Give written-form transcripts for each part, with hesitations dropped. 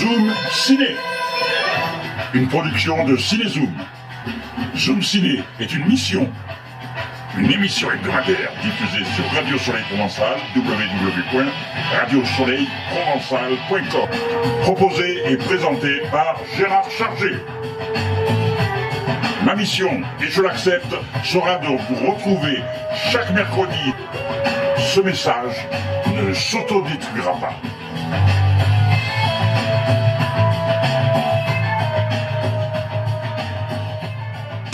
Zoom Ciné, une production de Cinézoom. Zoom Ciné est une mission, une émission hebdomadaire diffusée sur Radio Soleil Provençal, www.radiosoleilprovençal.com, proposée et présentée par Gérard Chargé. Ma mission, et je l'accepte, sera de vous retrouver chaque mercredi. Ce message ne s'autodétruira pas.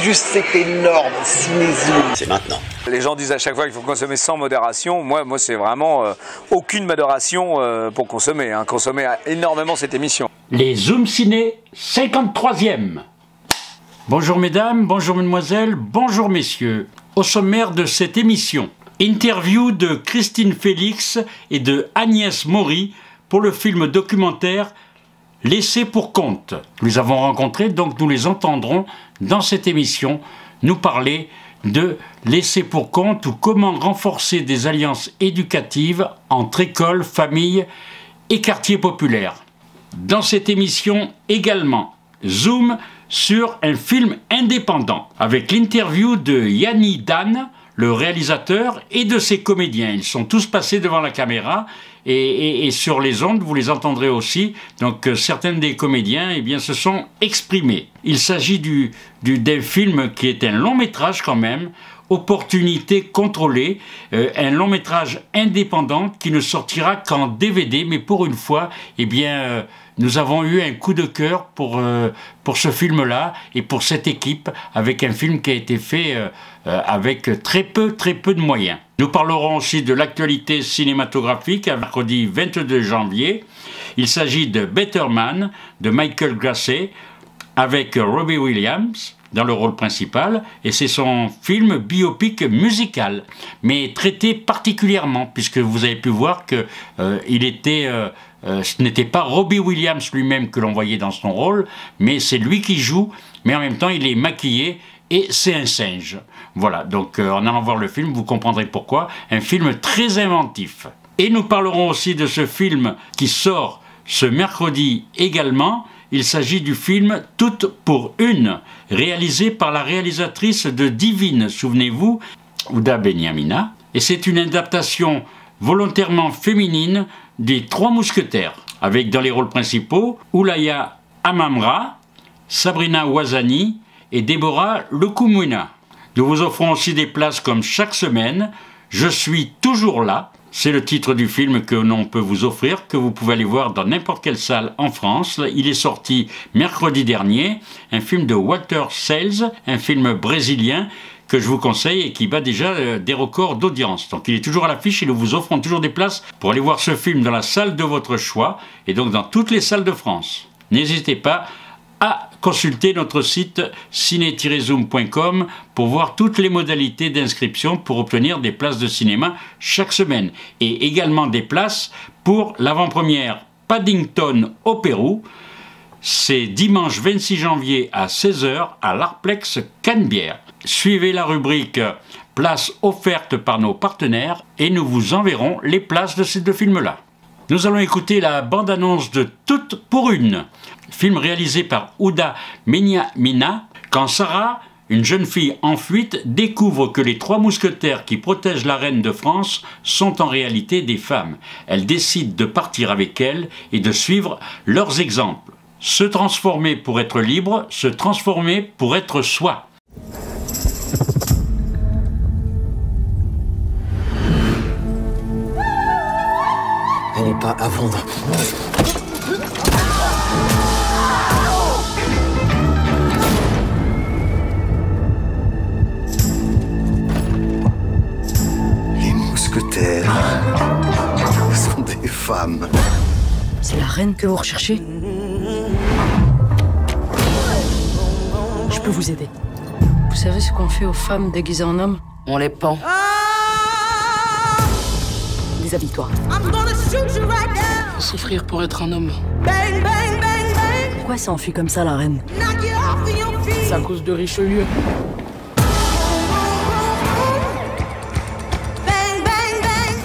Juste c'est énorme, Cinézoom. C'est maintenant. Les gens disent à chaque fois qu'il faut consommer sans modération. Moi c'est vraiment aucune modération pour consommer. Consommer énormément cette émission. Les Zoom Ciné, 53e. Bonjour mesdames, bonjour mesdemoiselles, bonjour messieurs. Au sommaire de cette émission, interview de Christine Félix et de Agnès Maury pour le film documentaire Laissés pour compte. Nous les avons rencontrés, donc nous les entendrons dans cette émission nous parler de Laissés pour compte ou comment renforcer des alliances éducatives entre écoles, familles et quartiers populaires. Dans cette émission également, zoom sur un film indépendant avec l'interview de Yanni Dan, le réalisateur, et de ses comédiens. Ils sont tous passés devant la caméra et sur les ondes, vous les entendrez aussi. Donc certains des comédiens se sont exprimés. Il s'agit d'un film qui est un long métrage quand même, Opportunité contrôlée, un long métrage indépendant qui ne sortira qu'en DVD, mais pour une fois, nous avons eu un coup de cœur pour ce film-là et pour cette équipe, avec un film qui a été fait avec très peu de moyens. Nous parlerons aussi de l'actualité cinématographique, mercredi 22 janvier. Il s'agit de Better Man, de Michael Grasset, avec Robbie Williams dans le rôle principal, et c'est son film biopic musical, mais traité particulièrement, puisque vous avez pu voir que ce n'était pas Robbie Williams lui-même que l'on voyait dans son rôle, mais c'est lui qui joue, mais en même temps il est maquillé, et c'est un singe. Voilà, donc en allant voir le film, vous comprendrez pourquoi. Un film très inventif. Et nous parlerons aussi de ce film qui sort ce mercredi également. Il s'agit du film Toutes pour une, réalisé par la réalisatrice de Divine, souvenez-vous, Ouda Benyamina. Et c'est une adaptation volontairement féminine des Trois Mousquetaires, avec dans les rôles principaux Oulaya Amamra, Sabrina Ouazani et Déborah Lukumwina. Nous vous offrons aussi des places comme chaque semaine. Je suis toujours là. C'est le titre du film que l'on peut vous offrir, que vous pouvez aller voir dans n'importe quelle salle en France. Il est sorti mercredi dernier, un film de Walter Sales, un film brésilien que je vous conseille et qui bat déjà des records d'audience. Donc il est toujours à l'affiche et nous vous offrons toujours des places pour aller voir ce film dans la salle de votre choix et donc dans toutes les salles de France. N'hésitez pas à consulter notre site ciné-zoom.com pour voir toutes les modalités d'inscription pour obtenir des places de cinéma chaque semaine et également des places pour l'avant-première Paddington au Pérou. C'est dimanche 26 janvier à 16h à l'Arplex Canebière. Suivez la rubrique places offertes par nos partenaires et nous vous enverrons les places de ces deux films-là. Nous allons écouter la bande-annonce de Toutes pour une, film réalisé par Ouda Benyamina, quand Sarah, une jeune fille en fuite, découvre que les trois mousquetaires qui protègent la reine de France sont en réalité des femmes. Elle décide de partir avec elle et de suivre leurs exemples. Se transformer pour être libre, se transformer pour être soi. Elle n'est pas à vendre. Les mousquetaires sont des femmes. C'est la reine que vous recherchez? Je peux vous aider. Vous savez ce qu'on fait aux femmes déguisées en hommes? On les pend. Déshabille-toi. Faut souffrir pour être un homme. Pourquoi ça enfuit comme ça, la reine? C'est à cause de Richelieu.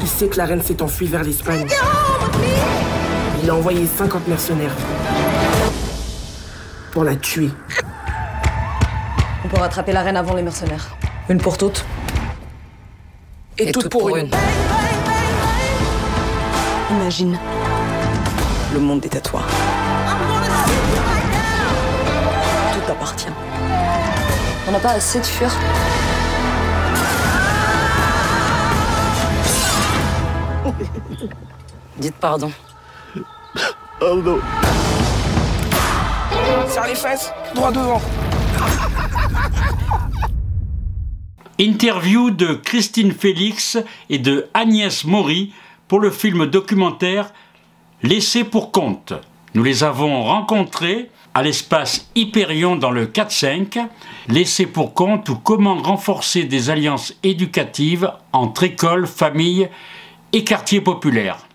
Il sait que la reine s'est enfuie vers l'Espagne. Il a envoyé 50 mercenaires. pour la tuer. On peut rattraper la reine avant les mercenaires. Une pour toutes. Et toutes pour une. Imagine le monde des tatouages. Tout t'appartient. On n'a pas assez de fuir. Dites pardon. Pardon. Serre les fesses, droit devant. Interview de Christine Félix et de Agnès Maury pour le film documentaire Laissés pour compte. Nous les avons rencontrés à l'espace Hyperion dans le 4-5, Laissés pour compte ou comment renforcer des alliances éducatives entre écoles, familles et quartiers populaires.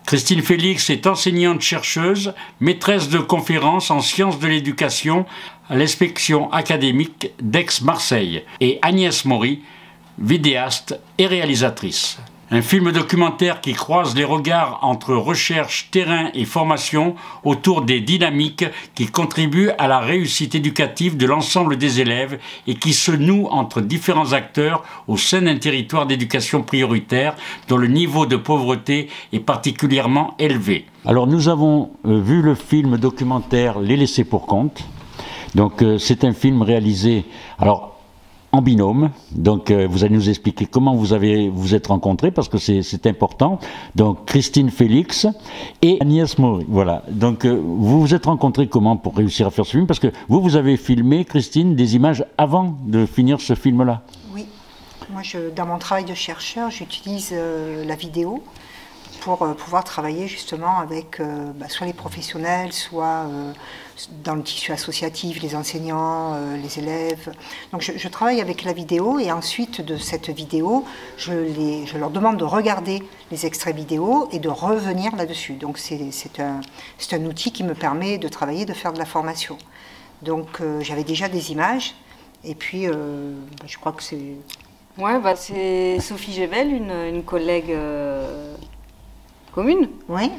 Christine Félix est enseignante-chercheuse, maîtresse de conférences en sciences de l'éducation à l'inspection académique d'Aix-Marseille, et Agnès Maury, vidéaste et réalisatrice. Un film documentaire qui croise les regards entre recherche, terrain et formation autour des dynamiques qui contribuent à la réussite éducative de l'ensemble des élèves et qui se noue entre différents acteurs au sein d'un territoire d'éducation prioritaire dont le niveau de pauvreté est particulièrement élevé. Alors nous avons vu le film documentaire Les Laissés pour compte. Donc c'est un film réalisé en binôme. Donc vous allez nous expliquer comment vous êtes rencontrés, parce que c'est important. Donc Christine Félix et Agnès Maury. Voilà. Donc vous vous êtes rencontrés comment pour réussir à faire ce film? Parce que vous avez filmé, Christine, des images avant de finir ce film-là. Oui. Moi, dans mon travail de chercheur, j'utilise la vidéo pour pouvoir travailler justement avec soit les professionnels, soit dans le tissu associatif, les enseignants, les élèves. Donc je travaille avec la vidéo, et ensuite de cette vidéo, je leur demande de regarder les extraits vidéo et de revenir là-dessus. Donc c'est un outil qui me permet de travailler, de faire de la formation. Donc j'avais déjà des images, et puis je crois que c'est... Ouais, c'est Sophie Gebel, une collègue commune, oui,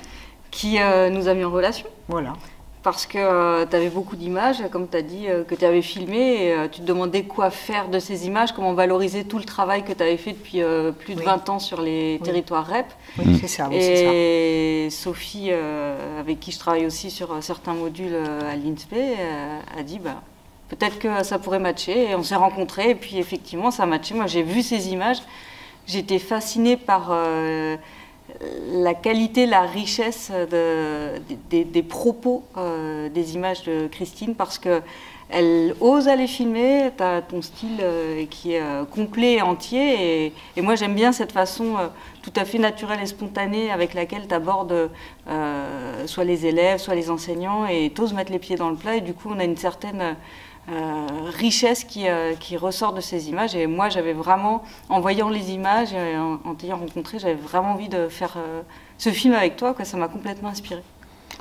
qui nous a mis en relation. Voilà. Parce que tu avais beaucoup d'images, comme tu as dit, que tu avais filmées, et tu te demandais quoi faire de ces images, comment valoriser tout le travail que tu avais fait depuis plus de 20 ans sur les territoires REP. Oui, c'est ça. Oui, et Sophie, avec qui je travaille aussi sur certains modules à l'INSPE, a dit peut-être que ça pourrait matcher. Et on s'est rencontrés, et puis effectivement, ça a matché. Moi, j'ai vu ces images, j'étais fascinée par la qualité, la richesse des propos des images de Christine, parce qu'elle ose aller filmer. Tu as ton style qui est complet et entier, et moi j'aime bien cette façon tout à fait naturelle et spontanée avec laquelle tu abordes soit les élèves, soit les enseignants, et tu oses mettre les pieds dans le plat, et du coup on a une certaine richesse qui ressort de ces images. Et moi j'avais vraiment, en voyant les images et en t'ayant rencontré, j'avais vraiment envie de faire ce film avec toi, ça m'a complètement inspirée.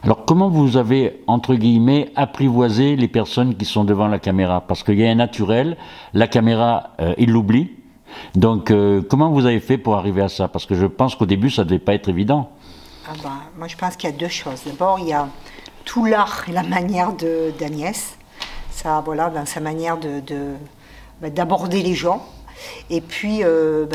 Alors comment vous avez, entre guillemets, apprivoisé les personnes qui sont devant la caméra? Parce qu'il y a un naturel, la caméra, il l'oublie. Donc comment vous avez fait pour arriver à ça? Parce que je pense qu'au début ça ne devait pas être évident. Moi je pense qu'il y a deux choses. D'abord, il y a tout l'art et la manière d'Agnès. Ça, voilà, dans sa manière d'aborder les gens. Et puis,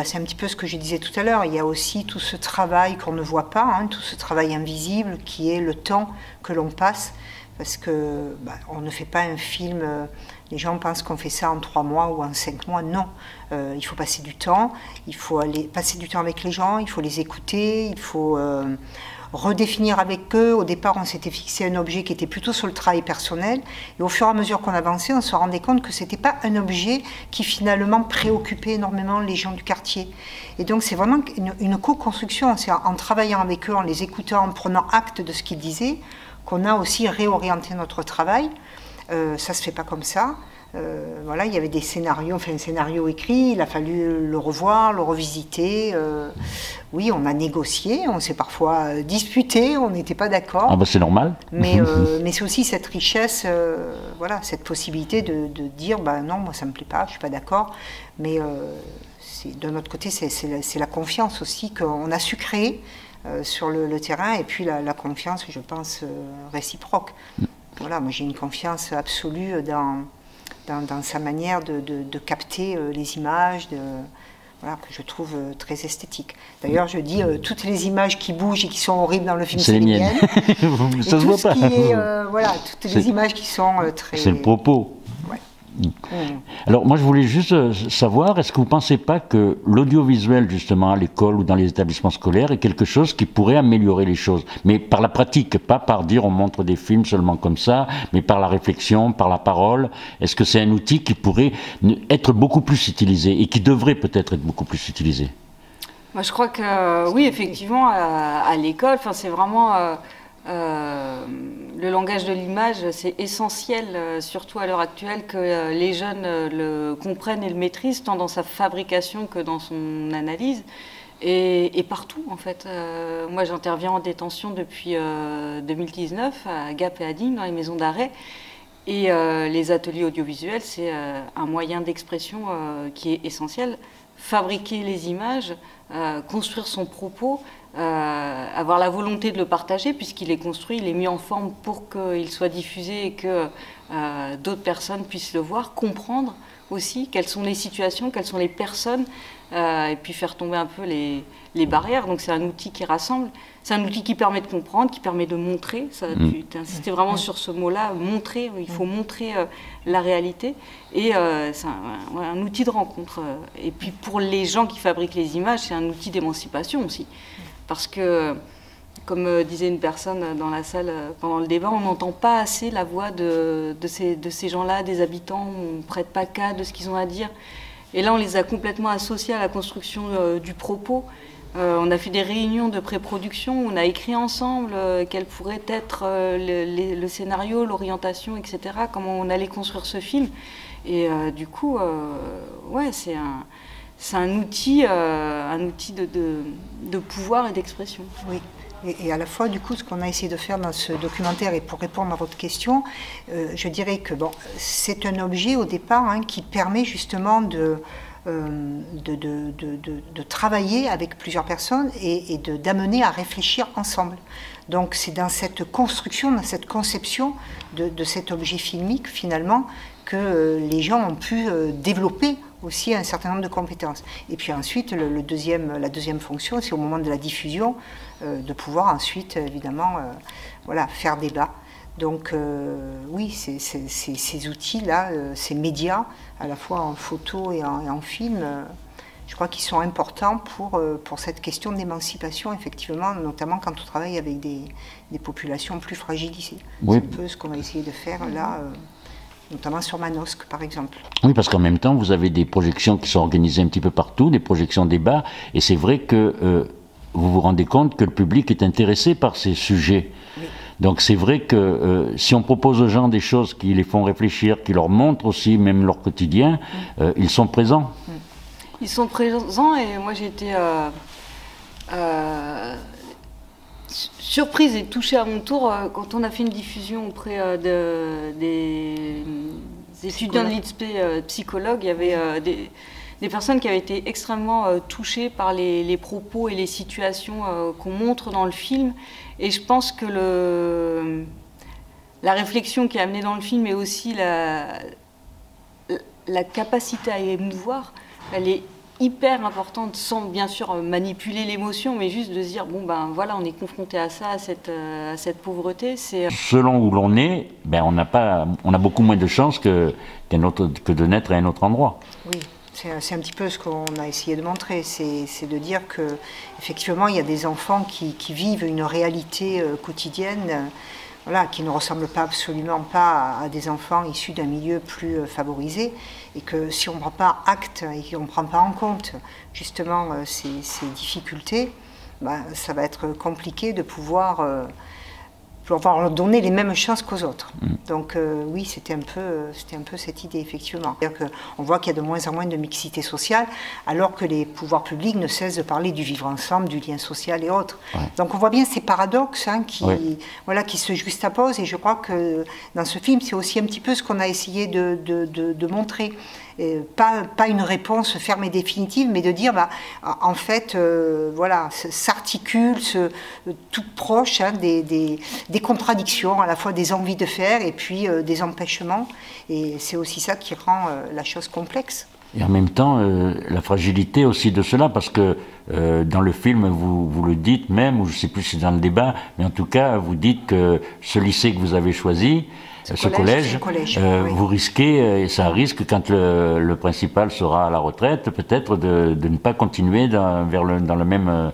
c'est un petit peu ce que je disais tout à l'heure, il y a aussi tout ce travail qu'on ne voit pas, tout ce travail invisible qui est le temps que l'on passe, parce que on ne fait pas un film, les gens pensent qu'on fait ça en 3 mois ou en 5 mois, non. Il faut passer du temps, il faut passer du temps avec les gens, il faut les écouter, il faut redéfinir avec eux. Au départ, on s'était fixé un objet qui était plutôt sur le travail personnel, et au fur et à mesure qu'on avançait, on se rendait compte que ce n'était pas un objet qui finalement préoccupait énormément les gens du quartier. Et donc c'est vraiment une co-construction, c'est en travaillant avec eux, en les écoutant, en prenant acte de ce qu'ils disaient, qu'on a aussi réorienté notre travail. Ça ne se fait pas comme ça. Voilà, il y avait des scénarios, un scénario écrit, il a fallu le revoir, le revisiter. Oui, on a négocié, on s'est parfois disputé, on n'était pas d'accord. C'est normal. Mais c'est aussi cette richesse, voilà, cette possibilité de dire non, moi ça me plaît pas, je suis pas d'accord. Mais de notre côté, c'est la confiance aussi qu'on a su créer sur le terrain, et puis la confiance, je pense, réciproque. voilà, moi j'ai une confiance absolue dans sa manière de capter les images, voilà, que je trouve très esthétique. D'ailleurs, je dis toutes les images qui bougent et qui sont horribles dans le film, c'est les miennes. Ça se voit pas. Voilà, toutes les images qui sont très... C'est le propos. Ouais. Alors moi je voulais juste savoir, est-ce que vous ne pensez pas que l'audiovisuel justement à l'école ou dans les établissements scolaires est quelque chose qui pourrait améliorer les choses, mais par la pratique, pas par dire on montre des films seulement comme ça, mais par la réflexion, par la parole. Est-ce que c'est un outil qui pourrait être beaucoup plus utilisé et qui devrait peut-être être beaucoup plus utilisé? Moi je crois que oui, effectivement à l'école, c'est vraiment... le langage de l'image, c'est essentiel, surtout à l'heure actuelle, que les jeunes le comprennent et le maîtrisent, tant dans sa fabrication que dans son analyse, et partout en fait. Moi j'interviens en détention depuis 2019 à Gap et à Digne, dans les maisons d'arrêt, et les ateliers audiovisuels, c'est un moyen d'expression qui est essentiel. Fabriquer les images, construire son propos, avoir la volonté de le partager puisqu'il est construit, il est mis en forme pour qu'il soit diffusé et que d'autres personnes puissent le voir, comprendre aussi quelles sont les situations, quelles sont les personnes, et puis faire tomber un peu les barrières. Donc c'est un outil qui rassemble, c'est un outil qui permet de comprendre, qui permet de montrer. Tu insistais vraiment sur ce mot-là, montrer, il faut montrer la réalité, et c'est un outil de rencontre. Et puis pour les gens qui fabriquent les images, c'est un outil d'émancipation aussi. Parce que, comme disait une personne dans la salle pendant le débat, on n'entend pas assez la voix de ces gens-là, des habitants, on ne prête pas cas de ce qu'ils ont à dire. Et là, on les a complètement associés à la construction du propos. On a fait des réunions de pré-production, on a écrit ensemble quel pourrait être le scénario, l'orientation, etc., comment on allait construire ce film. Et du coup, ouais, c'est un outil de pouvoir et d'expression. Oui. Et à la fois, du coup, ce qu'on a essayé de faire dans ce documentaire, et pour répondre à votre question, je dirais que bon, c'est un objet au départ qui permet justement de travailler avec plusieurs personnes et d'amener à réfléchir ensemble. Donc c'est dans cette construction, dans cette conception de cet objet filmique, finalement, que les gens ont pu développer aussi un certain nombre de compétences. Et puis ensuite, la deuxième fonction, c'est au moment de la diffusion, de pouvoir ensuite, évidemment, voilà, faire débat. Donc oui, ces outils-là, ces médias, à la fois en photo et en film, je crois qu'ils sont importants pour cette question d'émancipation, effectivement, notamment quand on travaille avec des populations plus fragilisées. Oui. C'est un peu ce qu'on a essayé de faire là, notamment sur Manosque, par exemple. Oui, parce qu'en même temps, vous avez des projections qui sont organisées un petit peu partout, des projections débat, et c'est vrai que vous vous rendez compte que le public est intéressé par ces sujets. Oui. Donc c'est vrai que si on propose aux gens des choses qui les font réfléchir, qui leur montrent aussi même leur quotidien, ils sont présents. Ils sont présents, et moi j'ai été surprise et touchée à mon tour quand on a fait une diffusion auprès des étudiants de l'INSPE psychologues. Il y avait des personnes qui avaient été extrêmement touchées par les propos et les situations qu'on montre dans le film. Et je pense que la réflexion qui est amenée dans le film, et aussi la capacité à émouvoir, elle est hyper importante, sans bien sûr manipuler l'émotion, mais juste de se dire, bon ben voilà, on est confronté à ça, à cette pauvreté. Selon où l'on est, ben on a beaucoup moins de chances que de naître à un autre endroit. Oui. C'est un petit peu ce qu'on a essayé de montrer, c'est de dire qu'effectivement il y a des enfants qui vivent une réalité quotidienne, voilà, qui ne ressemble pas absolument pas à des enfants issus d'un milieu plus favorisé, et que si on ne prend pas acte et qu'on ne prend pas en compte justement ces difficultés, ben, ça va être compliqué de pouvoir leur donner les mêmes chances qu'aux autres. Donc oui, c'était un peu cette idée, effectivement. On voit qu'il y a de moins en moins de mixité sociale, alors que les pouvoirs publics ne cessent de parler du vivre ensemble, du lien social et autres. Ouais. Donc on voit bien ces paradoxes qui se juxtaposent, et je crois que dans ce film, c'est aussi un petit peu ce qu'on a essayé de montrer. pas une réponse ferme et définitive, mais de dire, en fait, voilà, s'articule, tout proche des contradictions, à la fois des envies de faire et puis des empêchements. Et c'est aussi ça qui rend la chose complexe. Et en même temps, la fragilité aussi de cela, parce que dans le film, vous le dites même, ou je ne sais plus si c'est dans le débat, mais en tout cas, vous dites que ce lycée que vous avez choisi, ce collège, oui. Vous risquez, et ça risque quand le principal sera à la retraite, peut-être de ne pas continuer dans le même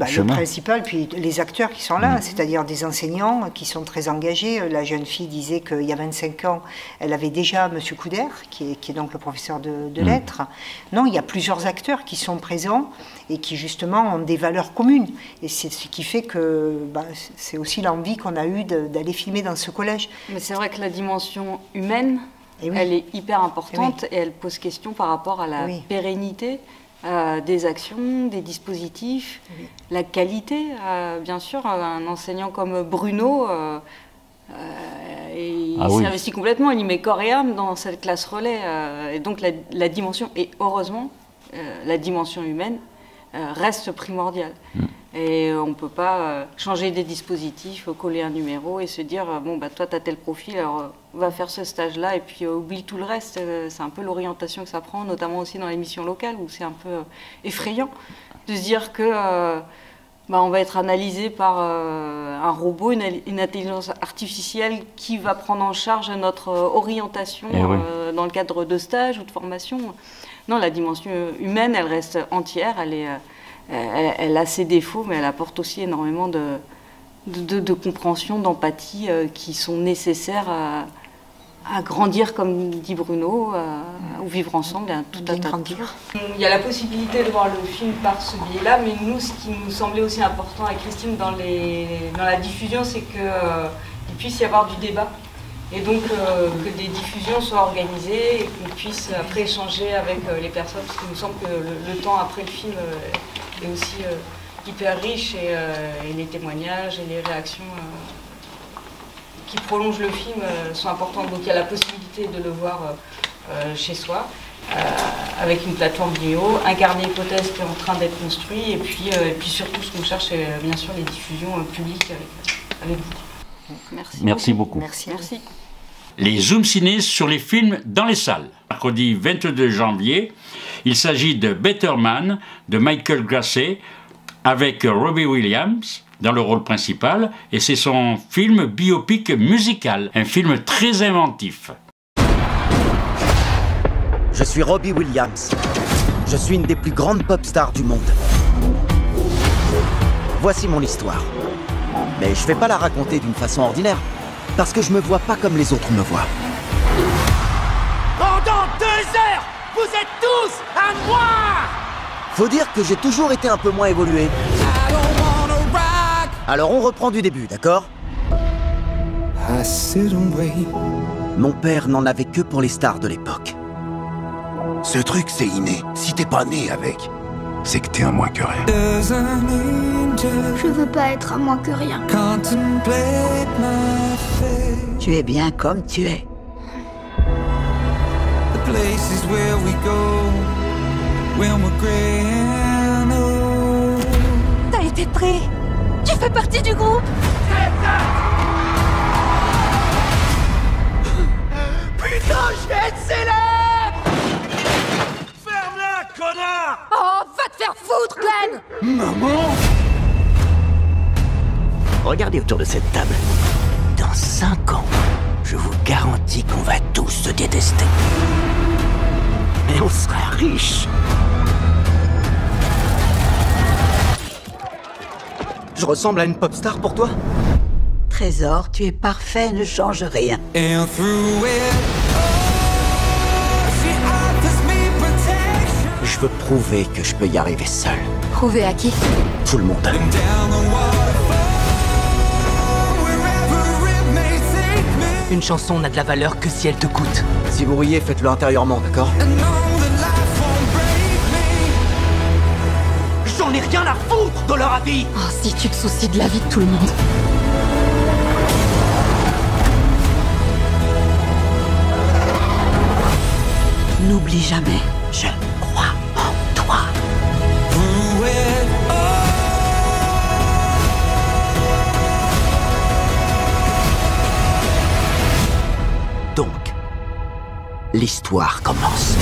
chemin. Le principal, puis les acteurs qui sont là, c'est-à-dire des enseignants qui sont très engagés. La jeune fille disait qu'il y a 25 ans, elle avait déjà M. Couder, qui est donc le professeur de lettres. Non, il y a plusieurs acteurs qui sont présents et qui justement ont des valeurs communes. Et c'est ce qui fait que c'est aussi l'envie qu'on a eue d'aller filmer dans ce collège. Mais c'est vrai que la dimension humaine, elle est hyper importante et elle pose question par rapport à la pérennité des actions, des dispositifs, la qualité. Bien sûr, un enseignant comme Bruno, il s'investit complètement, il y met corps et âme dans cette classe relais. Et donc la dimension, et heureusement, la dimension humaine reste primordiale. Et on ne peut pas changer des dispositifs, coller un numéro et se dire bon, toi, tu as tel profil, alors va faire ce stage-là et puis oublie tout le reste. C'est un peu l'orientation que ça prend, notamment aussi dans les missions locales où c'est un peu effrayant de se dire que on va être analysé par un robot, une intelligence artificielle qui va prendre en charge notre orientation dans le cadre de stages ou de formation. Non, la dimension humaine, elle reste entière, elle a ses défauts, mais elle apporte aussi énormément de compréhension, d'empathie qui sont nécessaires à grandir, comme dit Bruno, ou vivre ensemble, tout un tas de trucs. Il y a la possibilité de voir le film par ce biais-là, mais nous, ce qui nous semblait aussi important avec Christine dans la diffusion, c'est qu'il puisse y avoir du débat. Et donc que des diffusions soient organisées et qu'on puisse après échanger avec les personnes, parce qu'il nous semble que le temps après le film est aussi hyper riche et les témoignages et les réactions qui prolongent le film sont importantes. Donc il y a la possibilité de le voir chez soi, avec une plateforme vidéo, un carnet hypothèse qui est en train d'être construit, et puis surtout ce qu'on cherche, c'est bien sûr les diffusions publiques avec vous. Merci beaucoup. Merci. Les Zoom Ciné sur les films dans les salles. Mercredi 22 janvier, il s'agit de Better Man de Michael Grasset avec Robbie Williams dans le rôle principal, et c'est son film biopic musical, un film très inventif. Je suis Robbie Williams. Je suis une des plus grandes pop stars du monde. Voici mon histoire. Mais je vais pas la raconter d'une façon ordinaire, parce que je me vois pas comme les autres me voient. Pendant 2 heures, vous êtes tous à moi! Faut dire que j'ai toujours été un peu moins évolué. Alors on reprend du début, d'accord? Mon père n'en avait que pour les stars de l'époque. Ce truc, c'est inné. Si t'es pas né avec, c'est que t'es un moins que rien. Je veux pas être un moins que rien. Tu es bien comme tu es. T'as été pris. Tu fais partie du groupe. Putain, je vais être célèbre! Ferme-la, connard! Oh, va te faire foutre, Glenn! Maman! Regardez autour de cette table. Dans 5 ans, je vous garantis qu'on va tous se détester. Mais on sera riches. Je ressemble à une pop star pour toi? Trésor, tu es parfait, ne change rien. Je veux prouver que je peux y arriver seul. Prouver à qui? Tout le monde. Une chanson n'a de la valeur que si elle te coûte. Si vous riez, faites-le intérieurement, d'accord? J'en ai rien à foutre de leur avis! Oh, si tu te soucies de la vie de tout le monde. N'oublie n'oublie jamais. Je crois en toi. Donc, l'histoire commence.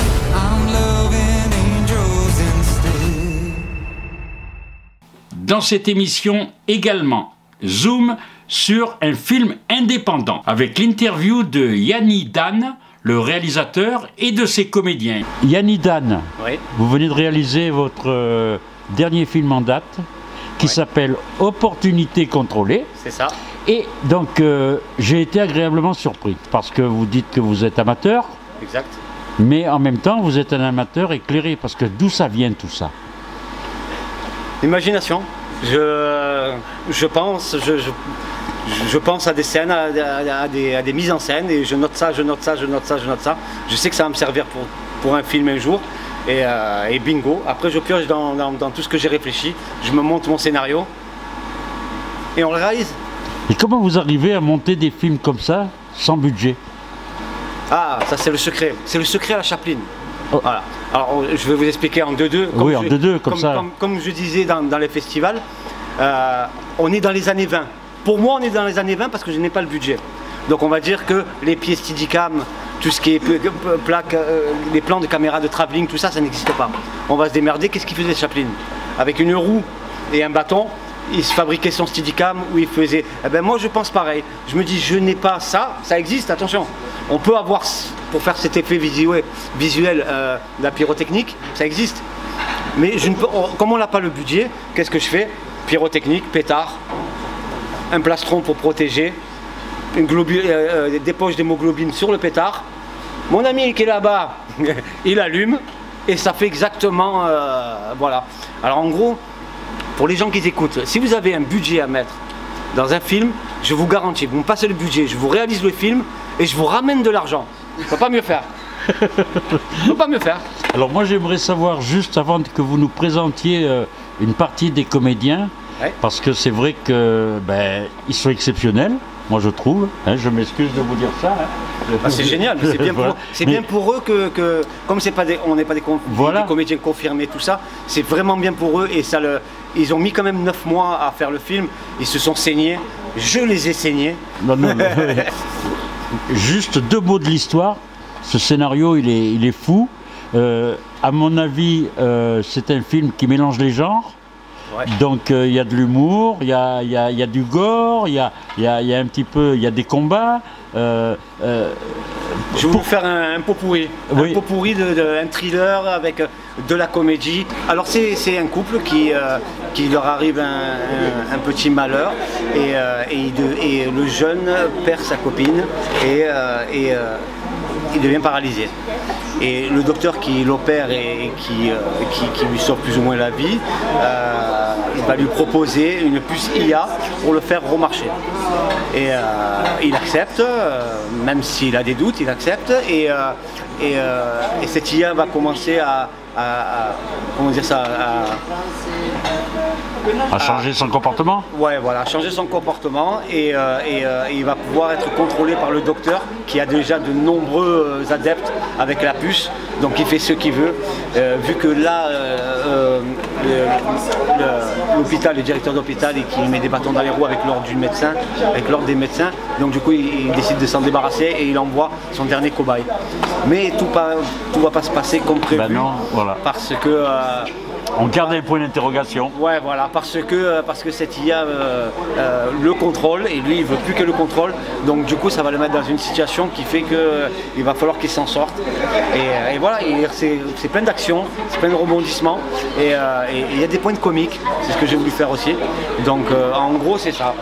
Dans cette émission également, zoom sur un film indépendant avec l'interview de Yanni Dan, le réalisateur, et de ses comédiens. Yanni Dan, oui. Vous venez de réaliser votre dernier film en date qui s'appelle Opportunité contrôlée. C'est ça. Et donc j'ai été agréablement surpris parce que vous dites que vous êtes amateur. Exact. Mais en même temps vous êtes un amateur éclairé parce que d'où ça vient tout ça? L'imagination. Je pense à des scènes, à des mises en scène et je note ça. Je sais que ça va me servir pour un film un jour et bingo. Après je pioche dans tout ce que j'ai réfléchi, je me monte mon scénario et on le réalise. Et comment vous arrivez à monter des films comme ça sans budget? Ah, ça c'est le secret. C'est le secret à la Chaplin. Oh. Voilà. Alors je vais vous expliquer en 2-2. Oui, en 2-2 comme ça. Comme je disais dans les festivals, on est dans les années 20. Pour moi, on est dans les années 20 parce que je n'ai pas le budget. Donc on va dire que les pieds Steadicam, tout ce qui est plaques, les plans de caméra de travelling, tout ça, ça n'existe pas. On va se démerder. Qu'est-ce qu'il faisait Chaplin? Avec une roue et un bâton, il se fabriquait son Steadicam où il faisait... Eh ben moi je pense pareil. Je me dis, je n'ai pas ça, ça existe, attention. On peut avoir, pour faire cet effet visuel de la pyrotechnique, ça existe. Mais comme on n'a pas le budget, qu'est-ce que je fais? Pyrotechnique, pétard, un plastron pour protéger, des poches d'hémoglobine sur le pétard. Mon ami qui est là-bas, il allume et ça fait exactement... voilà. Alors en gros, pour les gens qui écoutent, si vous avez un budget à mettre dans un film, je vous garantis, vous me passez le budget, je vous réalise le film et je vous ramène de l'argent. Je ne peux pas mieux faire. Je ne peux pas mieux faire. Alors moi j'aimerais savoir, juste avant que vous nous présentiez une partie des comédiens, ouais. Parce que c'est vrai que ils sont exceptionnels, moi je trouve, hein, je m'excuse de vous dire ça. Hein. Ah, c'est génial, c'est bien, voilà. Bien pour eux que comme on n'est pas des comédiens confirmés, tout ça, c'est vraiment bien pour eux et ça ils ont mis quand même 9 mois à faire le film, ils se sont saignés, je les ai saignés. Non. Juste 2 mots de l'histoire, ce scénario il est fou, à mon avis c'est un film qui mélange les genres. Ouais. Donc il y a de l'humour, il y a du gore, il y a un petit peu, il y a des combats. Je vais vous faire un pot pourri, oui. Un pot pourri un thriller avec de la comédie. Alors c'est un couple qui leur arrive un petit malheur et le jeune perd sa copine et il devient paralysé. Et le docteur qui l'opère et qui lui sauve plus ou moins la vie, il va lui proposer une puce IA pour le faire remarcher. Et il accepte, même s'il a des doutes, il accepte. Et cette IA va commencer à comment dire ça, à changer son comportement. Ouais, voilà, changer son comportement et il va pouvoir être contrôlé par le docteur qui a déjà de nombreux adeptes avec la puce, donc il fait ce qu'il veut. Vu que là, l'hôpital, le directeur d'hôpital, qui met des bâtons dans les roues avec l'ordre des médecins, donc du coup il décide de s'en débarrasser et il envoie son dernier cobaye. Mais tout va pas se passer comme prévu, non, voilà. Parce que on garde les points d'interrogation. Ouais, voilà, parce que cette IA le contrôle et lui il veut plus que le contrôle. Donc du coup ça va le mettre dans une situation qui fait qu'il va falloir qu'il s'en sorte. Et voilà, c'est plein d'actions, c'est plein de rebondissements et il y a des points de comique, c'est ce que j'ai voulu faire aussi. Donc en gros c'est ça.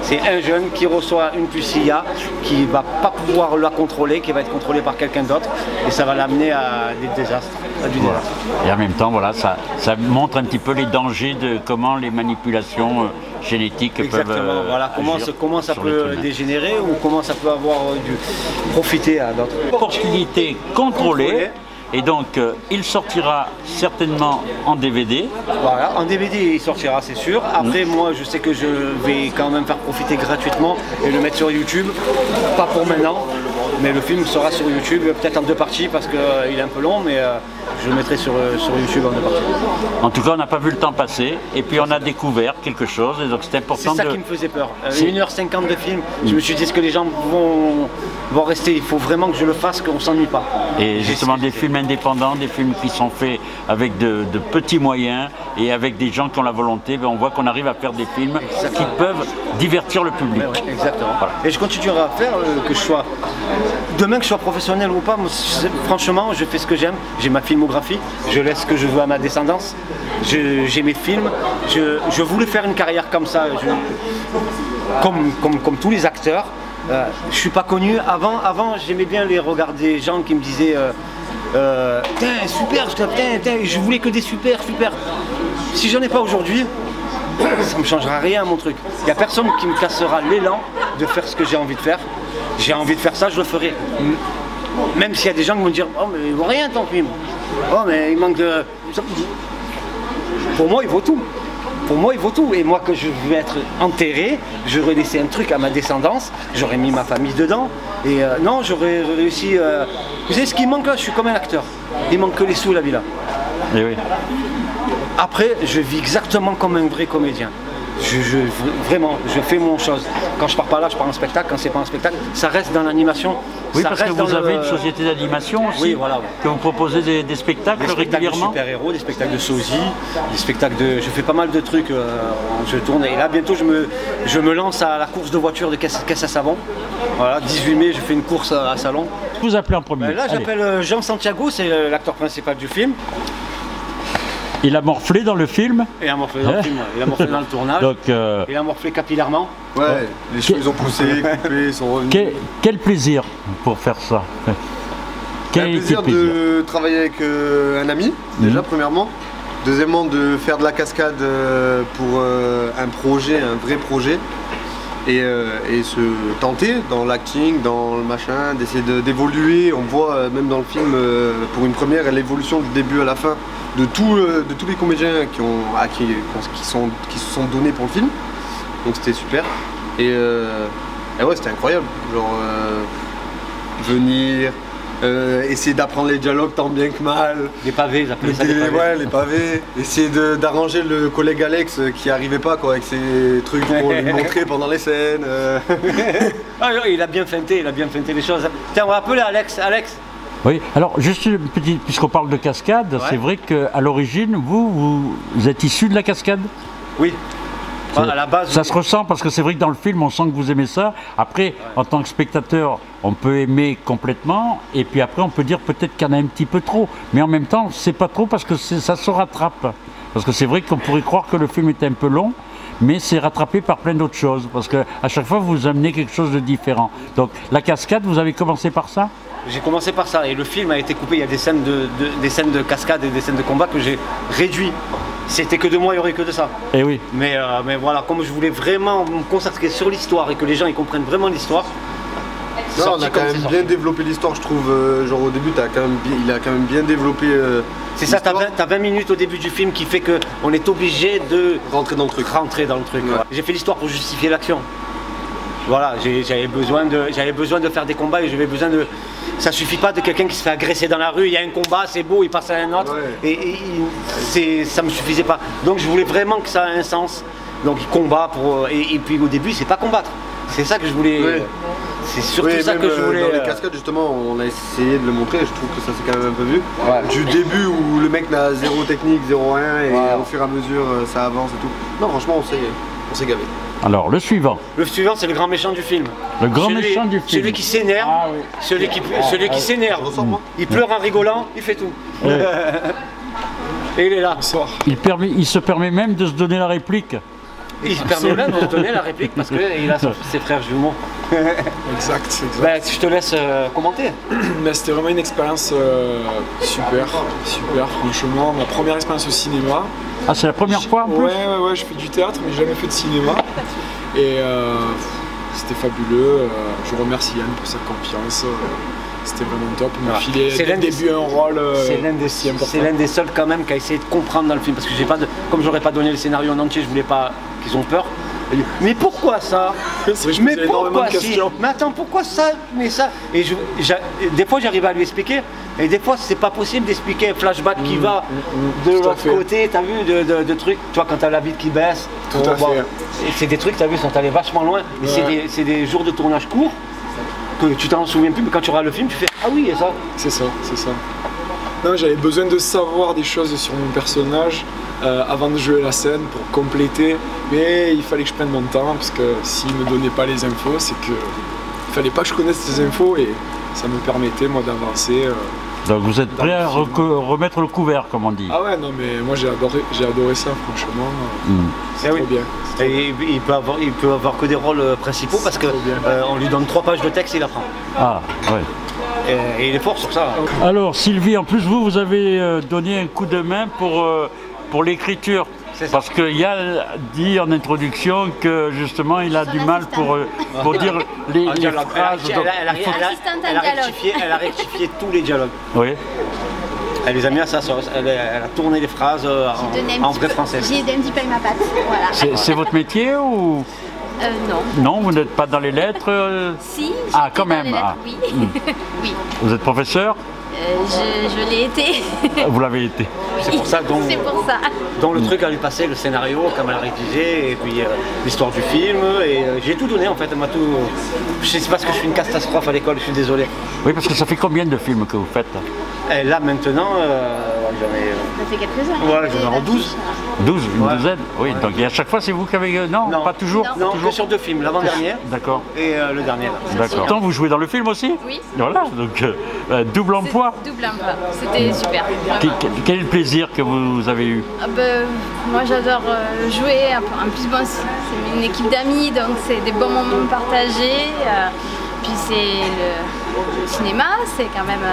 C'est un jeune qui reçoit une puce IA qui ne va pas pouvoir la contrôler, qui va être contrôlée par quelqu'un d'autre et ça va l'amener à des désastres, voilà. Et en même temps, voilà, ça montre un petit peu les dangers de comment les manipulations génétiques peuvent voilà, comment ça peut dégénérer ou comment ça peut avoir profiter à d'autres. Opportunité contrôlée. Et donc, il sortira certainement en DVD. Voilà, en DVD il sortira, c'est sûr. Après, moi, je sais que je vais quand même faire profiter gratuitement et le mettre sur YouTube. Pas pour maintenant. Mais le film sera sur YouTube, peut-être en 2 parties parce qu'il est un peu long, mais je le mettrai sur YouTube en 2 parties. En tout cas, on n'a pas vu le temps passer, et puis on a découvert quelque chose, et donc c'est important de... C'est ça qui me faisait peur. 1h50 de film, je me suis dit, est-ce que les gens vont rester? Il faut vraiment que je le fasse, qu'on ne s'ennuie pas. Et justement, des films indépendants, des films qui sont faits avec de petits moyens, et avec des gens qui ont la volonté, on voit qu'on arrive à faire des films qui peuvent divertir le public. Ouais, exactement. Voilà. Et je continuerai à faire, que je sois... Demain, que je sois professionnel ou pas, moi, franchement, je fais ce que j'aime. J'ai ma filmographie, je laisse ce que je veux à ma descendance. J'ai mes films. Je voulais faire une carrière comme ça, comme tous les acteurs. Je suis pas connu. Avant j'aimais bien les regards des gens qui me disaient putain, super, putain, je voulais que des super. Si j'en ai pas aujourd'hui, ça me changera rien à mon truc. Il n'y a personne qui me cassera l'élan de faire ce que j'ai envie de faire. J'ai envie de faire ça, je le ferai. Même s'il y a des gens qui vont me dire oh mais il vaut rien ton film. Oh mais il manque de... Pour moi il vaut tout. Pour moi il vaut tout. Et moi que je vais être enterré, j'aurais laissé un truc à ma descendance, j'aurais mis ma famille dedans. Et non, j'aurais réussi... Vous savez ce qui manque là, je suis comme un acteur. Il manque que les sous la vie là. Et oui. Après, je vis exactement comme un vrai comédien. Vraiment, je fais mon chose. Quand je pars pas là, je pars en spectacle. Quand c'est pas en spectacle, ça reste dans l'animation. Oui, parce que vous avez une société d'animation aussi, oui, voilà. Que vous proposez des spectacles régulièrement. Des super-héros, des spectacles de sosie, des spectacles de... Je fais pas mal de trucs, je tourne. Et là, bientôt, je me lance à la course de voiture de caisse à savon. Voilà, 18 mai, je fais une course à Salon. Vous appelez en premier. Là, j'appelle Jean Santiago, c'est l'acteur principal du film. Il a morflé dans le film. Il a morflé dans le film, il a morflé dans le tournage. Donc, il a morflé capillairement. Ouais, les cheveux ils ont poussé, coupés, ils sont revenus. Quel plaisir pour faire ça. Quel plaisir de travailler avec un ami, déjà, premièrement. Deuxièmement, de faire de la cascade pour un projet, un vrai projet. Et se tenter dans l'acting, dans le machin, d'essayer d'évoluer. On voit même dans le film, pour une première, l'évolution du début à la fin de tous les comédiens qui se sont donnés pour le film. Donc c'était super. Et ouais, c'était incroyable. Genre, venir, essayer d'apprendre les dialogues tant bien que mal. Les pavés, j'appelais ça les pavés. Ouais, les pavés. Essayer d'arranger le collègue Alex qui arrivait pas quoi, avec ses trucs pour lui montrer pendant les scènes. Ah, il a bien feinté les choses. Tiens, on va appeler Alex. Oui, alors juste une petite, puisqu'on parle de cascade, ouais. C'est vrai qu'à l'origine, vous êtes issu de la cascade? Oui. À la base, ça se ressent parce que c'est vrai que dans le film on sent que vous aimez ça. Après, en tant que spectateur, on peut aimer complètement et puis après on peut dire peut-être qu'il y en a un petit peu trop. Mais en même temps, c'est pas trop parce que ça se rattrape. Parce que c'est vrai qu'on pourrait croire que le film est un peu long, mais c'est rattrapé par plein d'autres choses. Parce qu'à chaque fois vous amenez quelque chose de différent. Donc la cascade, vous avez commencé par ça? J'ai commencé par ça et le film a été coupé. Il y a des scènes de cascade et des scènes de combat que j'ai réduit. C'était que de moi, il n'y aurait que de ça. Et oui. Mais voilà, comme je voulais vraiment me concentrer sur l'histoire et que les gens ils comprennent vraiment l'histoire. Non, on a quand même bien développé l'histoire, je trouve. Genre au début, il a quand même bien développé. C'est ça, t'as 20 minutes au début du film qui fait qu'on est obligé de rentrer dans le truc. Ouais. J'ai fait l'histoire pour justifier l'action. Voilà, j'avais besoin de faire des combats et j'avais besoin de... Ça suffit pas de quelqu'un qui se fait agresser dans la rue, il y a un combat, c'est beau, il passe à un autre, ouais. Ça me suffisait pas. Donc je voulais vraiment que ça ait un sens. Donc il combat pour... Et puis au début, c'est pas combattre. C'est ça que je voulais... Ouais. C'est surtout ça que je voulais... Dans les cascades, justement, on a essayé de le montrer, je trouve que ça s'est quand même un peu vu. Ouais. Du début où le mec n'a zéro technique, zéro rien, et au fur et à mesure, ça avance et tout. Non, franchement, on s'est gavé. Alors, le suivant. Le suivant, c'est le grand méchant du film. Le grand méchant du film. Celui qui s'énerve, celui qui s'énerve. Il pleure en rigolant, il fait tout. Ouais. Et il est là. Il se permet même de se donner la réplique. Il se permet même de se donner la réplique parce qu'il a ses frères jumeaux. Exact. Ben, je te laisse commenter. C'était vraiment une expérience super, franchement. Ma première expérience au cinéma. Ah, c'est la première fois en plus? Ouais, je fais du théâtre, mais j'ai jamais fait de cinéma. Et c'était fabuleux. Je remercie Yann pour sa confiance. C'était vraiment top. Il m'a filé dès le début un rôle si important. C'est l'un des seuls quand même qui a essayé de comprendre dans le film. Parce que comme j'aurais pas donné le scénario en entier, je voulais pas qu'ils ont peur. Mais pourquoi ça? Mais pourquoi si? Mais attends, pourquoi ça? Mais ça? Et des fois j'arrive à lui expliquer, et des fois c'est pas possible d'expliquer un flashback qui va de l'autre côté, t'as vu, de trucs, tu vois, quand t'as la vitre qui baisse. Tout à fait. C'est des trucs, t'as vu, sont allés vachement loin, mais c'est des jours de tournage courts, que tu t'en souviens plus, mais quand tu regardes le film, tu fais ah oui, et ça. C'est ça, c'est ça. Non, j'avais besoin de savoir des choses sur mon personnage avant de jouer la scène pour compléter, mais il fallait que je prenne mon temps parce que s'il me donnait pas les infos, c'est que il fallait pas que je connaisse ces infos et ça me permettait moi d'avancer. Donc vous êtes prêt à remettre le couvert, comme on dit? Ah ouais, non mais moi j'ai adoré ça, franchement. C'est trop bien. Et il peut avoir que des rôles principaux parce que on lui donne 3 pages de texte et il apprend. Ah ouais. Et il est fort sur ça. Alors Sylvie, en plus vous avez donné un coup de main pour l'écriture. Parce que Yann dit en introduction que justement il a du mal pour dire les phrases. Elle a rectifié tous les dialogues. Oui. Elle les a mis à sa sauce, elle a tourné les phrases en vrai français. J'ai aidé un petit peu avec ma patte. Voilà. C'est votre métier ou? Non. Non, vous n'êtes pas dans les lettres? Si. Ah, quand même. Lettres, oui. Oui. Vous êtes professeur? Je l'ai été. Vous l'avez été. Oui. C'est pour ça. C'est pour ça. Donc le truc à lui passer, le scénario, comme elle a rédigé, et puis l'histoire du film, et j'ai tout donné en fait, moi tout. Je sais pas parce que je suis une catastrophe à l'école, je suis désolé. Oui, parce que ça fait combien de films que vous faites? Et là maintenant, j'en ai. Ça fait quelques-uns. Ouais, j'en ai 12. 12, une douzaine? Oui, donc à chaque fois c'est vous qui avez... Non, pas toujours? Non, toujours. que sur 2 films, l'avant-dernière d'accord. Et le dernier. D'accord. Pourtant vous jouez dans le film aussi? Oui. Voilà, donc double emploi. Double emploi, c'était super. Quel est le plaisir que vous avez eu? Moi j'adore jouer, en plus bon, c'est une équipe d'amis, donc c'est des bons moments partagés. Puis c'est le cinéma, c'est quand même...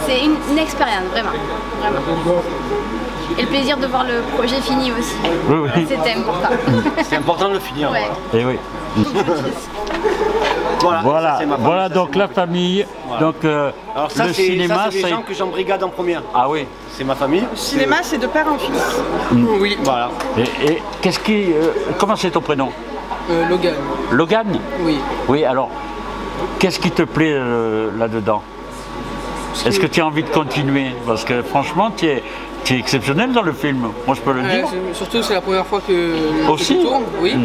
C'est une expérience, vraiment. Et le plaisir de voir le projet fini aussi. Oui. C'était important. C'est important de le finir. Ouais. Et oui. Voilà donc la famille. Voilà. Donc alors ça, le cinéma, c'est les gens que j'embrigade en première. Ah oui. C'est ma famille. Le cinéma, c'est de père en fils. Oui. Voilà. Et qu'est-ce qui... comment c'est ton prénom? Logan. Logan? Oui. Oui, alors, qu'est-ce qui te plaît là-dedans? Est-ce que tu as envie de continuer? Parce que franchement, tu es exceptionnel dans le film, moi je peux le dire. Surtout c'est la première fois que je tourne, oui.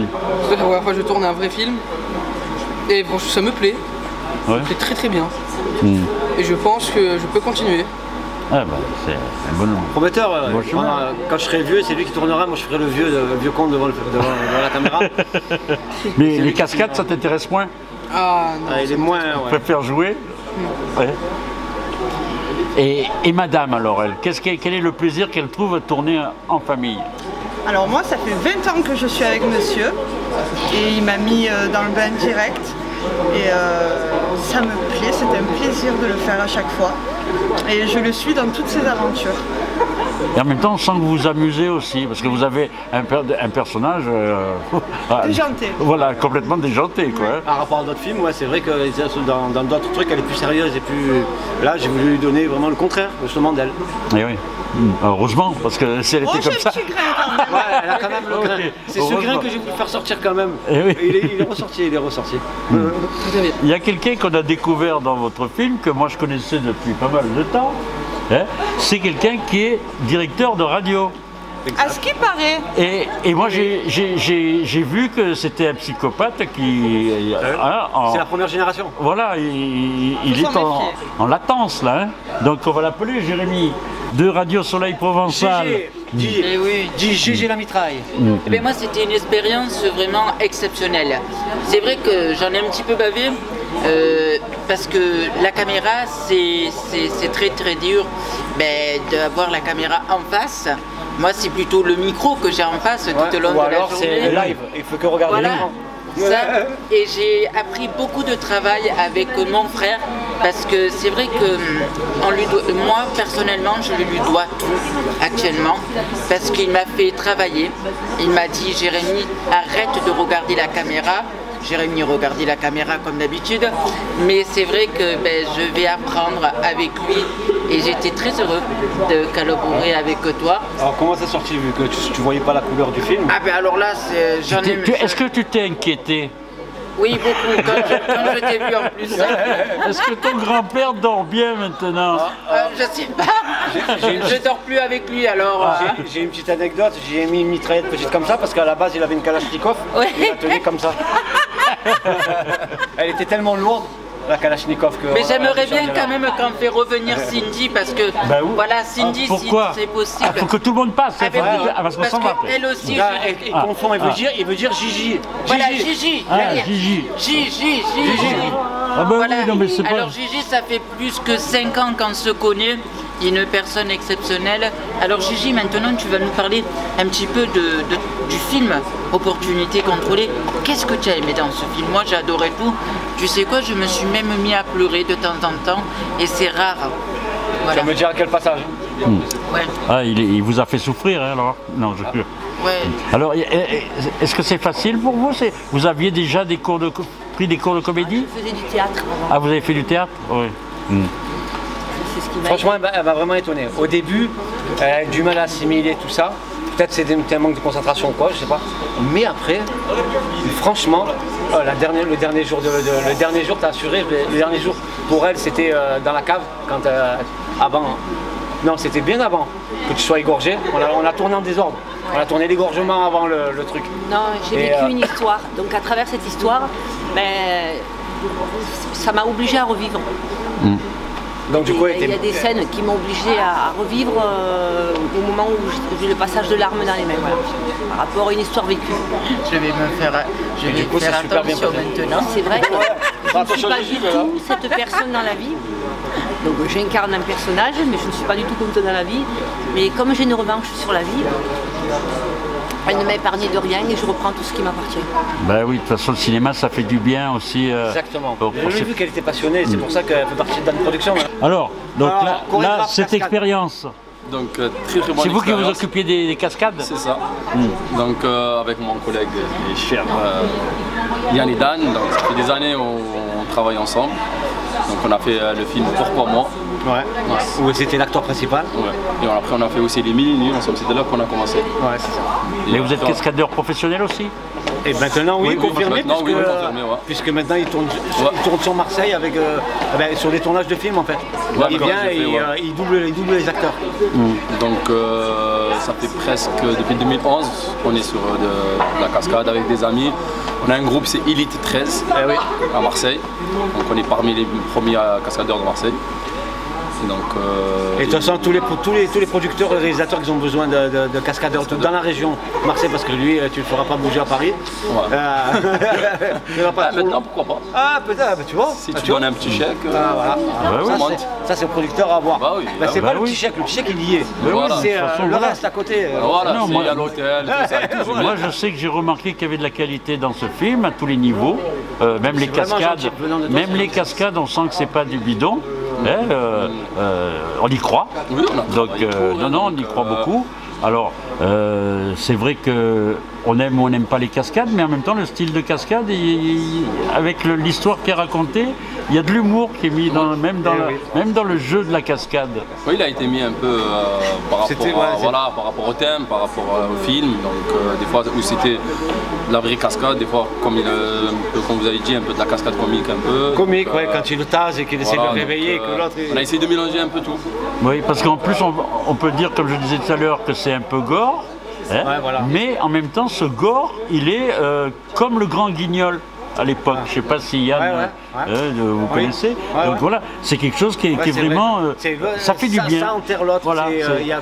C'est la première fois que je tourne un vrai film. Et bon, ça me plaît. Ça me plaît très très bien. Et je pense que je peux continuer. Ah bah, c'est un bon nom. Prometteur, quand je serai vieux, c'est lui qui tournera, moi je ferai le vieux con devant la caméra. Mais les cascades, ça t'intéresse moins? Ah non. Il est moins, Tu préfères jouer? Ouais. Et madame alors, elle, quel est le plaisir qu'elle trouve à tourner en famille? Alors moi, ça fait 20 ans que je suis avec monsieur, et il m'a mis dans le bain direct, et ça me plaît, c'est un plaisir de le faire à chaque fois, et je le suis dans toutes ses aventures. Et en même temps, on sent que vous vous amusez aussi, parce que vous avez un personnage... déjanté. Voilà, complètement déjanté, quoi. Par rapport à d'autres films, ouais, c'est vrai que dans d'autres trucs, elle est plus sérieuse et plus... Là, j'ai voulu lui donner vraiment le contraire, justement, d'elle. Et oui. Heureusement, parce que si elle était comme ça... J'ai un petit grain quand même. Ouais, elle a quand même le grain. C'est ce grain que j'ai voulu faire sortir quand même. Et oui. Il est ressorti. Il y a quelqu'un qu'on a découvert dans votre film, que moi je connaissais depuis pas mal de temps. C'est quelqu'un qui est directeur de radio. À ce qui paraît. Et moi j'ai vu que c'était un psychopathe qui... c'est la première génération. Voilà, il est en latence là. Hein. Donc on va l'appeler Jérémy de Radio Soleil Provençal. GG la mitraille. Eh bien, moi c'était une expérience vraiment exceptionnelle. C'est vrai que j'en ai un petit peu bavé. Parce que la caméra, c'est très très dur d'avoir la caméra en face. Moi, c'est plutôt le micro que j'ai en face tout au long de la journée. Ou alors c'est le live, il faut que regarder l'écran. Et j'ai appris beaucoup de travail avec mon frère parce que c'est vrai que moi personnellement je lui dois tout actuellement parce qu'il m'a fait travailler. Il m'a dit Jérémy, arrête de regarder la caméra, Jérémy regardait la caméra comme d'habitude, mais c'est vrai que je vais apprendre avec lui et j'étais très heureux de collaborer avec toi. Alors comment c'est sorti vu que tu voyais pas la couleur du film? Ah ben alors là, j'en ai... Est-ce que tu t'es inquiété? Oui, beaucoup, quand je t'ai vu en plus. Est-ce que ton grand-père dort bien maintenant? Je sais pas, je dors plus avec lui alors. J'ai une petite anecdote, j'ai mis une mitraillette petite comme ça parce qu'à la base il avait une Kalachnikov, il la tenait comme ça. Elle était tellement lourde, la Kalachnikov, que... Mais j'aimerais bien quand même qu'on fait revenir Cindy parce que voilà, Cindy, si c'est possible. Il faut que tout le monde passe, parce qu'elle aussi... Il confond, il veut dire Gigi. Voilà, Gigi. Gigi. Voilà. Alors Gigi, ça fait plus que 5 ans qu'on se connaît. Une personne exceptionnelle. Alors Gigi, maintenant tu vas nous parler un petit peu du film Opportunité contrôlée. Qu'est-ce que tu as aimé dans ce film? Moi j'ai adoré tout. Tu sais quoi, je me suis même mis à pleurer de temps en temps et c'est rare. Voilà. Tu vas me dire à quel passage? Ouais. Ah, il vous a fait souffrir hein, alors? Non, je... Ouais. Alors, est-ce que c'est facile pour vous? Vous aviez déjà pris des cours de comédie? Je faisais du théâtre. Ah, vous avez fait du théâtre? Oui. Franchement, elle m'a vraiment étonné. Au début, elle a eu du mal à assimiler tout ça. Peut-être c'est un manque de concentration ou quoi, je sais pas. Mais après, franchement, le dernier jour, t'as assuré, le dernier jour, pour elle, c'était dans la cave, quand avant. Non, c'était bien avant que tu sois égorgé. On a tourné en désordre. On a tourné l'égorgement avant le truc. Non, j'ai vécu une histoire. Donc à travers cette histoire, ça m'a obligé à revivre. Donc, du coup, il y a des scènes qui m'ont obligé à revivre au moment où j'ai le passage de l'arme dans les mains, voilà, par rapport à une histoire vécue. Je vais me faire, attention maintenant. C'est vrai que je ne suis pas du tout cette personne dans la vie. Donc j'incarne un personnage, mais je ne suis pas du tout comme ça dans la vie. Mais comme j'ai une revanche sur la vie, elle ne m'a épargné de rien et je reprends tout ce qui m'appartient. Ben oui, de toute façon, le cinéma, ça fait du bien aussi. Exactement. J'ai vu qu'elle était passionnée, c'est pour ça qu'elle fait partie de la production. Alors, donc là cette expérience, donc, très bonne c'est vous qui vous occupiez des cascades? C'est ça. Donc, avec mon collègue et cher Yann et Dan, donc, ça fait des années on travaille ensemble. Donc, on a fait le film Pourquoi moi? Où c'était l'acteur principal. Et après on a fait aussi les mini-nuls, c'était là qu'on a commencé. Ouais, c'est ça. Mais vous êtes cascadeur professionnel aussi? Et maintenant oui, confirmé, puisque maintenant il tourne sur Marseille avec, sur des tournages de films en fait. Il vient et il double les acteurs. Donc ça fait presque depuis 2011 qu'on est sur de la cascade avec des amis. On a un groupe, c'est Elite 13 à Marseille. Donc on est parmi les premiers cascadeurs de Marseille. Donc, et de toute façon, tous les producteurs et réalisateurs qui ont besoin de cascadeurs dans la région Marseille, parce que lui, tu ne le feras pas bouger à Paris. Maintenant, pourquoi pas? Ah, peut-être, tu vois. Si tu donnes un petit chèque, ça c'est le producteur à voir. C'est pas le petit chèque, il y est. C'est le reste à côté. Voilà, c'est à l'hôtel, tout ça. Moi, je sais que j'ai remarqué qu'il y avait de la qualité dans ce film, à tous les niveaux. Même les cascades, on sent que c'est pas du bidon. On y croit, donc on y croit beaucoup. Alors c'est vrai qu'on aime ou on n'aime pas les cascades, mais en même temps le style de cascade, avec l'histoire qui est racontée, il y a de l'humour qui est mis même dans le jeu de la cascade. Oui, il a été mis un peu par rapport au thème, par rapport au film, donc des fois où c'était la vraie cascade, des fois comme vous avez dit, un peu de la cascade comique un peu. Comique, quand il le tase et qu'il essaie de le réveiller. On a essayé de mélanger un peu tout. Oui, parce qu'en plus on peut dire, comme je disais tout à l'heure, que c'est un peu gore, mais en même temps ce gore, il est comme le Grand Guignol à l'époque. Je ne sais pas si Yann, vous connaissez. Donc voilà, c'est quelque chose qui est vraiment... ça fait du bien. Ça enterre l'autre,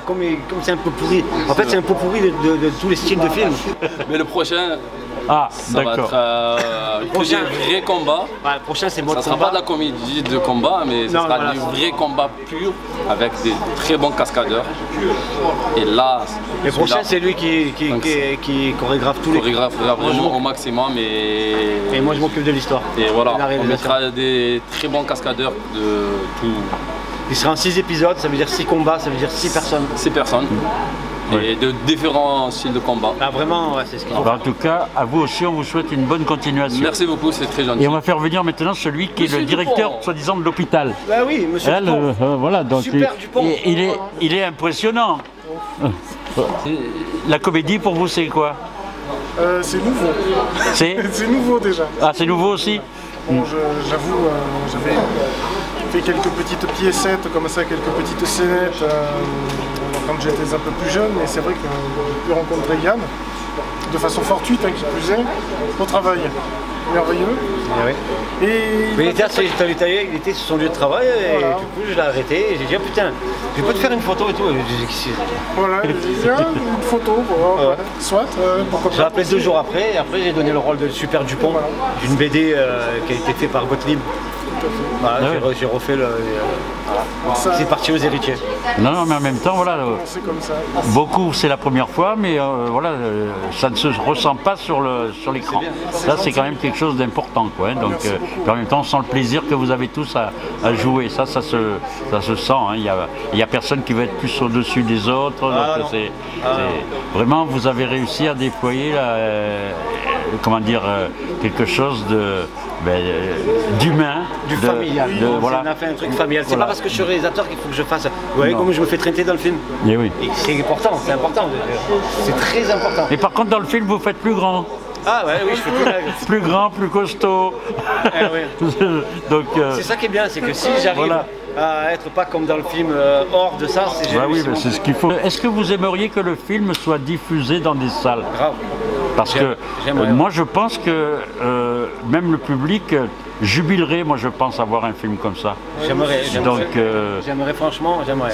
comme c'est un peu pourri. En fait, c'est un peu pourri de tous les styles de films. Mais le prochain... ça va être un vrai combat. Le prochain, c'est mode combat. Ça ne sera pas de la comédie de combat, mais ça sera du vrai combat pur avec des très bons cascadeurs. Et là, le prochain, c'est lui qui chorégraphe tous les... Chorégraphe vraiment au maximum. Et moi, je m'occupe de l'histoire. Et voilà, on mettra des très bons cascadeurs de tout. Il sera en 6 épisodes, ça veut dire 6 combats, ça veut dire 6 personnes. 6 personnes. et de différents styles de combat. Ah, vraiment, ouais, c'est ce qu'il faut. En tout cas, à vous aussi, on vous souhaite une bonne continuation. Merci beaucoup, c'est très gentil. Et on va faire venir maintenant celui qui est le directeur, soi-disant, de l'hôpital. Bah oui, monsieur Dupont. Voilà, donc Super Dupont. Il est impressionnant. La comédie, pour vous, c'est quoi? C'est nouveau. C'est nouveau déjà. Ah, c'est nouveau aussi? Bon, j'avoue, j'avais fait quelques petites piécettes comme ça, quelques petites scénettes quand j'étais un peu plus jeune, mais c'est vrai que j'ai pu rencontrer Yann de façon fortuite, qui plus est, au travail. Merveilleux. Et mais il était sur son lieu de travail et du coup je l'ai arrêté et j'ai dit oh, putain, je peux te faire une photo et tout. Voilà, j'ai dit une photo, soit. J'ai appelé 2 jours après et après j'ai donné le rôle de Super Dupont d'une BD qui a été faite par Gottlieb. Voilà, j'ai refait le. C'est parti aux héritiers. Non, mais en même temps, voilà. Beaucoup, c'est la première fois, mais voilà, ça ne se ressent pas sur l'écran. Ça, c'est quand même quelque chose d'important, quoi. Hein, donc, en même temps, on sent le plaisir que vous avez tous à jouer. Ça se sent. Hein, il n'y a personne qui va être plus au-dessus des autres. Donc, vraiment, vous avez réussi à déployer comment dire, quelque chose d'humain. Du familial. Voilà. On a fait un truc familial. C'est pas parce que je suis réalisateur qu'il faut que je fasse. Vous voyez comme je me fais traiter dans le film. Et oui. C'est important, c'est important. C'est très important. Et par contre, dans le film, vous faites plus grand. Ah ouais, oui, je fais plus plus grand, plus costaud. Donc, c'est ça qui est bien, c'est que si j'arrive à être pas comme dans le film hors de ça, c'est génial. Oui, c'est ce qu'il faut. Est-ce que vous aimeriez que le film soit diffusé dans des salles? Grave. Parce que moi je pense que même le public jubilerait, moi je pense, à voir un film comme ça. J'aimerais franchement, j'aimerais.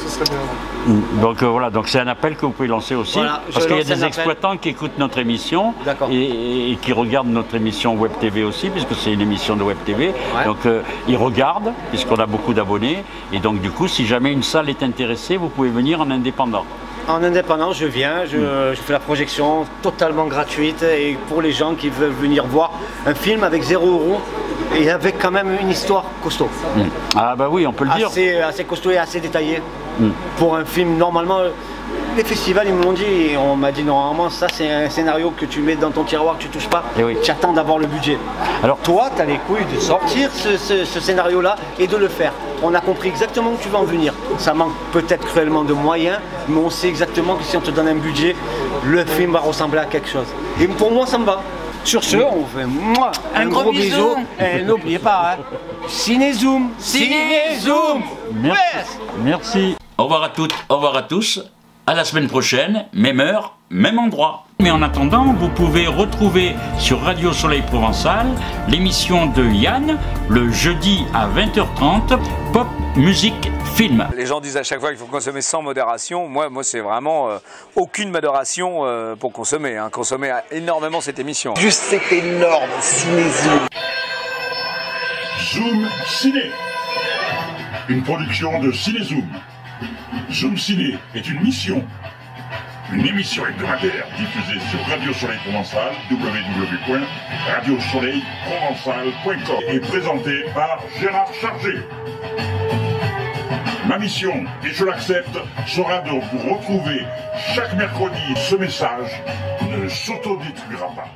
Donc voilà, donc c'est un appel que vous pouvez lancer aussi, parce qu'il y a des exploitants qui écoutent notre émission et qui regardent notre émission Web TV aussi, puisque c'est une émission de Web TV. Donc ils regardent, puisqu'on a beaucoup d'abonnés, et donc du coup, si jamais une salle est intéressée, vous pouvez venir en indépendant. En indépendant, je viens, je fais la projection totalement gratuite et pour les gens qui veulent venir voir un film avec 0 € et avec quand même une histoire costaud. Ah bah oui, on peut le dire. Assez costaud et assez détaillé. Pour un film, normalement, les festivals ils me l'ont dit et on m'a dit normalement ça c'est un scénario que tu mets dans ton tiroir, que tu touches pas, tu attends d'avoir le budget. Alors toi, tu as les couilles de sortir ce scénario-là et de le faire. On a compris exactement où tu vas en venir. Ça manque peut-être cruellement de moyens, mais on sait exactement que si on te donne un budget, le film va ressembler à quelque chose. Et pour moi, ça me va. Sur ce, on vous fait un gros bisou. Et n'oubliez pas, Cinézoom. Cinézoom. Merci. Au revoir à toutes, au revoir à tous. À la semaine prochaine, même heure, même endroit. Mais en attendant, vous pouvez retrouver sur Radio Soleil Provençal l'émission de Yann le jeudi à 20h30, Pop, Musique, Film. Les gens disent à chaque fois qu'il faut consommer sans modération. Moi c'est vraiment aucune modération pour consommer. Hein. Consommer énormément cette émission. Juste c'est énorme, Cinézoom. Zoom Ciné. Une production de Cinézoom. Zoom Ciné est une mission. Une émission hebdomadaire diffusée sur Radio Soleil Provençal, www.radiosoleilprovençal.com et présentée par Gérard Chargé. Ma mission, et je l'accepte, sera de vous retrouver chaque mercredi. Ce message ne s'autodétruira pas.